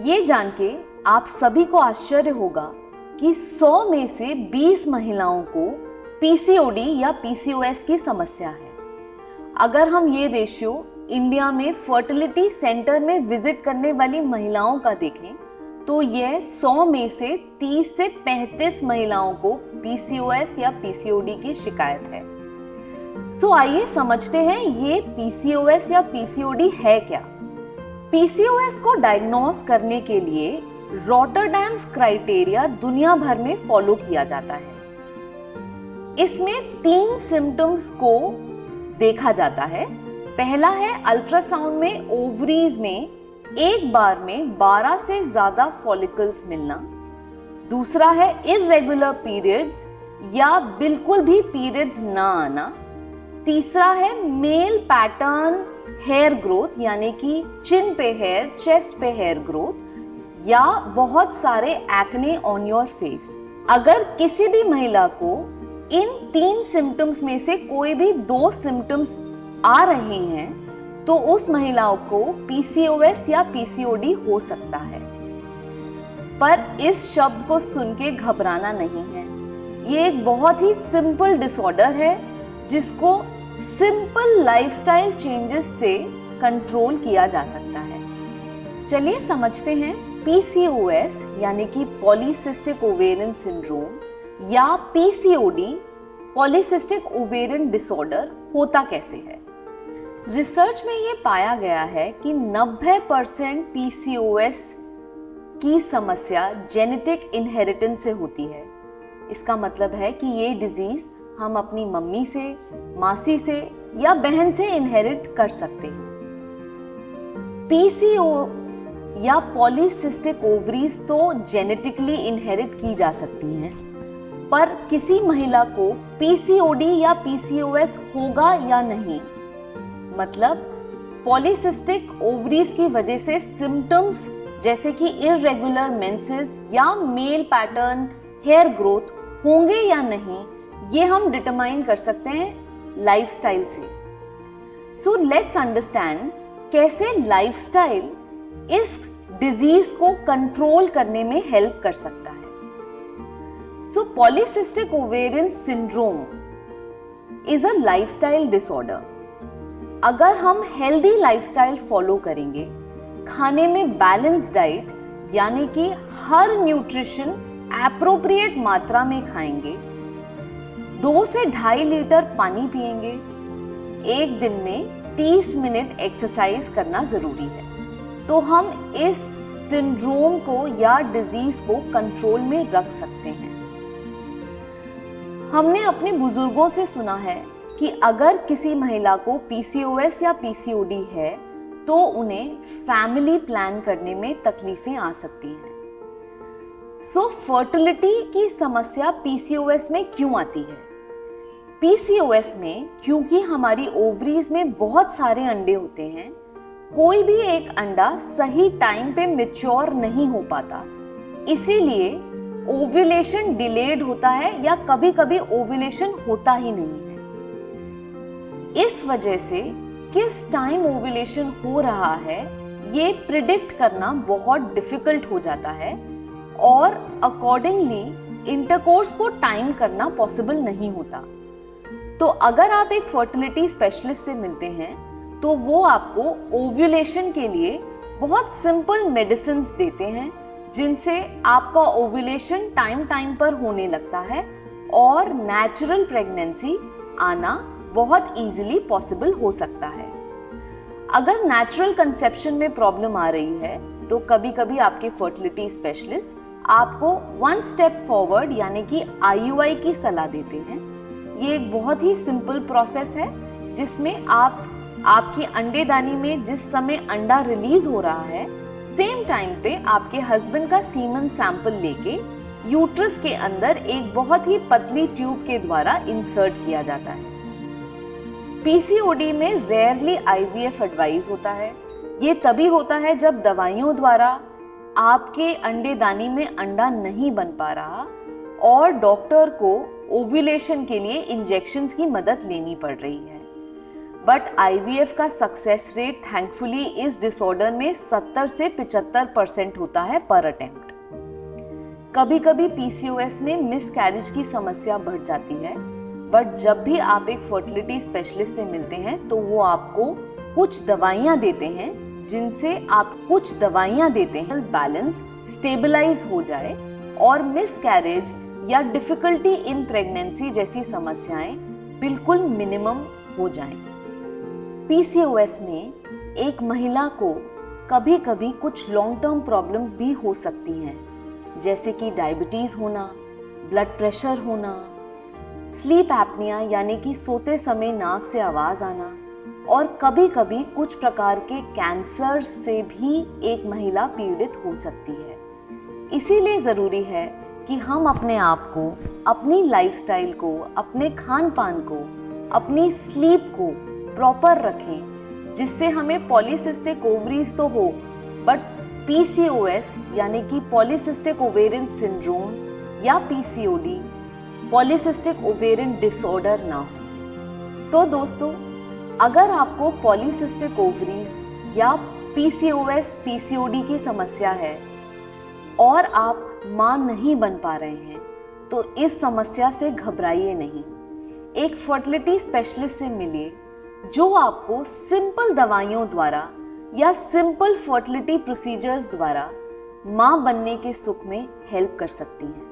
ये जान के आप सभी को आश्चर्य होगा कि 100 में से 20 महिलाओं को पीसीओडी या पीसीओएस की समस्या है। अगर हम ये रेशियो इंडिया में फर्टिलिटी सेंटर में विजिट करने वाली महिलाओं का देखें तो यह 100 में से 30 से 35 महिलाओं को पीसीओएस या पीसीओडी की शिकायत है। आइए समझते हैं ये पीसीओएस या पीसीओडी है क्या। पीसीओएस को डायग्नोस करने के लिए रॉटरडैम्स क्राइटेरिया दुनिया भर में फॉलो किया जाता है। इसमें 3 सिम्टम्स को देखा जाता है। पहला है अल्ट्रासाउंड में ओवरीज में एक बार में 12 से ज्यादा फॉलिकल्स मिलना। दूसरा है इर्रेगुलर पीरियड्स या बिल्कुल भी पीरियड्स ना आना। तीसरा है मेल पैटर्न हेयर ग्रोथ यानी कि चिन पे हेयर, चेस्ट पे हेयर ग्रोथ या बहुत सारे एक्ने ऑन योर फेस। अगर किसी भी महिला को इन 3 सिम्टम्स में से कोई भी 2 सिम्टम्स आ रहे हैं तो उस महिलाओं को पीसीओएस या पीसीओडी हो सकता है। पर इस शब्द को सुन के घबराना नहीं है। ये एक बहुत ही सिंपल डिसऑर्डर है जिसको सिंपल लाइफस्टाइल चेंजेस से कंट्रोल किया जा सकता है। चलिए समझते हैं पीसीओएस यानी कि पॉलीसिस्टिक ओवेरियन सिंड्रोम या पीसीओडी पॉलीसिस्टिक ओवेरियन डिसऑर्डर होता कैसे है। रिसर्च में ये पाया गया है कि 90% पीसीओएस की समस्या जेनेटिक इनहेरिटेंस से होती है। इसका मतलब है कि ये डिजीज हम अपनी मम्मी से, मासी से या बहन से इनहेरिट कर सकते हैं। पीसीओ या पॉलीसिस्टिक ओवरीज तो जेनेटिकली इनहेरिट की जा सकती हैं, पर किसी महिला को पीसीओडी या पीसीओएस होगा या नहीं, मतलब पॉलीसिस्टिक ओवरीज की वजह से सिम्टम्स जैसे कि इर्रेगुलर मेंसेस या मेल पैटर्न हेयर ग्रोथ होंगे या नहीं, ये हम डिटरमाइन कर सकते हैं लाइफस्टाइल से। सो लेट्स अंडरस्टैंड कैसे लाइफस्टाइल इस डिजीज को कंट्रोल करने में हेल्प कर सकता है। So polycystic ovarian syndrome is a lifestyle disorder. अगर हम हेल्दी लाइफस्टाइल फॉलो करेंगे, खाने में बैलेंस डाइट यानी कि हर न्यूट्रिशन एप्रोप्रिएट मात्रा में खाएंगे, 2 से 2.5 लीटर पानी पिएंगे, एक दिन में 30 मिनट एक्सरसाइज करना जरूरी है, तो हम इस सिंड्रोम को या डिजीज को कंट्रोल में रख सकते हैं। हमने अपने बुजुर्गों से सुना है कि अगर किसी महिला को पीसीओएस या पीसीओडी है तो उन्हें फैमिली प्लान करने में तकलीफें आ सकती हैं। सो फर्टिलिटी की समस्या पीसीओएस में क्यों आती है? पीसीओएस में क्योंकि हमारी ओवरीज में बहुत सारे अंडे होते हैं, कोई भी एक अंडा सही टाइम पे मैच्योर नहीं हो पाता, इसीलिए ओव्यूलेशन डिलेड होता है या कभी-कभी ओव्यूलेशन होता ही नहीं है। इस वजह से किस टाइम ओव्यूलेशन हो रहा है ये प्रिडिक्ट करना बहुत डिफिकल्ट हो जाता है और अकॉर्डिंगली इंटरकोर्स को टाइम करना पॉसिबल नहीं होता। तो अगर आप एक फर्टिलिटी स्पेशलिस्ट से मिलते हैं तो वो आपको ओव्यूलेशन के लिए बहुत सिंपल मेडिसिन्स देते हैं जिनसे आपका ओव्यूलेशन टाइम पर होने लगता है और नेचुरल प्रेगनेंसी आना बहुत इजीली पॉसिबल हो सकता है। अगर नेचुरल कंसेप्शन में प्रॉब्लम आ रही है तो कभी-कभी आपके फर्टिलिटी स्पेशलिस्ट आपको 1 स्टेप फॉरवर्ड यानी कि आईयूआई की सलाह देते हैं। ये एक बहुत ही सिंपल प्रोसेस है जिसमें आप आपकी अंडेदानी में जिस समय अंडा रिलीज हो रहा है सेम टाइम पे आपके हस्बैंड का सीमन सैंपल लेके यूट्रस के अंदर एक बहुत ही पतली ट्यूब के द्वारा इंसर्ट किया जाता है। पीसीओडी में रेयरली आईवीएफ एडवाइस होता है। ये तभी होता है जब दवाइयों द्वारा आपके अंडेदानी में अंडा नहीं बन पा रहा और डॉक्टर को ओव्यूलेशन के लिए इंजेक्शंस की मदद लेनी पड़ रही है। बट IVF का सक्सेस रेट थैंकफुली इस डिसऑर्डर में 70 से 75% होता है पर अटेम्प्ट। कभी कभी PCOS में मिसकैरेज की समस्या बढ़ जाती है, बट जब भी आप एक फर्टिलिटी स्पेशलिस्ट से मिलते हैं तो वो आपको कुछ दवाइयाँ देते हैं, जिनसे आप कुछ दवाइयाँ देते हैं बैलेंस स्टेबलाइज हो जाए और मिसकैरेज या डिफिकल्टी इन प्रेगनेंसी जैसी समस्याएं बिल्कुल मिनिमम हो जाएं। PCOS में एक महिला को कभी कभी कुछ लॉन्ग टर्म प्रॉब्लम्स भी हो सकती हैं, जैसे कि डायबिटीज होना, ब्लड प्रेशर होना, स्लीप एपनिया यानी कि सोते समय नाक से आवाज आना, और कभी कभी कुछ प्रकार के कैंसर से भी एक महिला पीड़ित हो सकती है। इसीलिए ज़रूरी है कि हम अपने आप को, अपनी लाइफस्टाइल को, अपने खान पान को, अपनी स्लीप को प्रॉपर रखें, जिससे हमें पॉलीसिस्टिक ओवरीज तो हो बट PCOS यानी कि पॉलीसिस्टिक ओवेरियन सिंड्रोम या PCOD, पॉलीसिस्टिक ओवेरियन डिसऑर्डर ना हो। तो दोस्तों, अगर आपको पॉलीसिस्टिक ओवरीज या PCOS PCOD की समस्या है और आप मां नहीं बन पा रहे हैं, तो इस समस्या से घबराइए नहीं। एक फर्टिलिटी स्पेशलिस्ट से मिलिए जो आपको सिंपल दवाइयों द्वारा या सिंपल फर्टिलिटी प्रोसीजर्स द्वारा मां बनने के सुख में हेल्प कर सकती हैं।